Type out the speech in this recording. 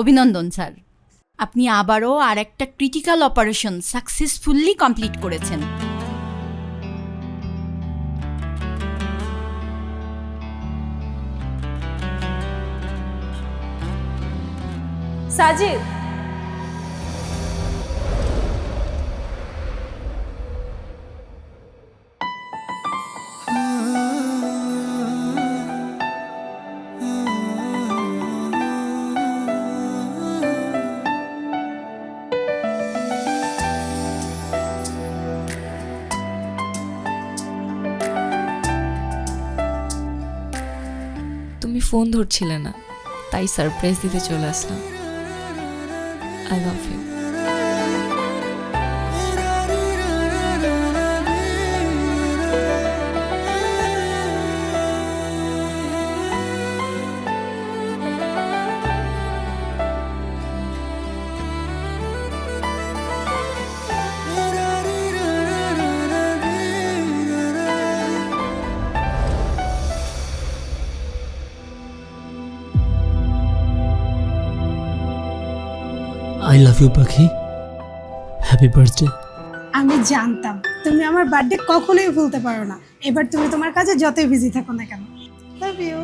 অভিনন্দন স্যার, আপনি আবারও আর একটা ক্রিটিক্যাল অপারেশন সাকসেসফুলি কমপ্লিট করেছেন। সাজিদ, তুমি ফোন ধরছিলে না, তাই সারপ্রাইজ দিতে চলে আসলাম। I love you. I love you পাখি, হ্যাপি বার্থডে। আমি জানতাম তুমি আমার বার্থডে কখনোই ভুলতে পারো না। এবার তুমি তোমার কাজে যতই বিজি থাকো না কেন। Love you.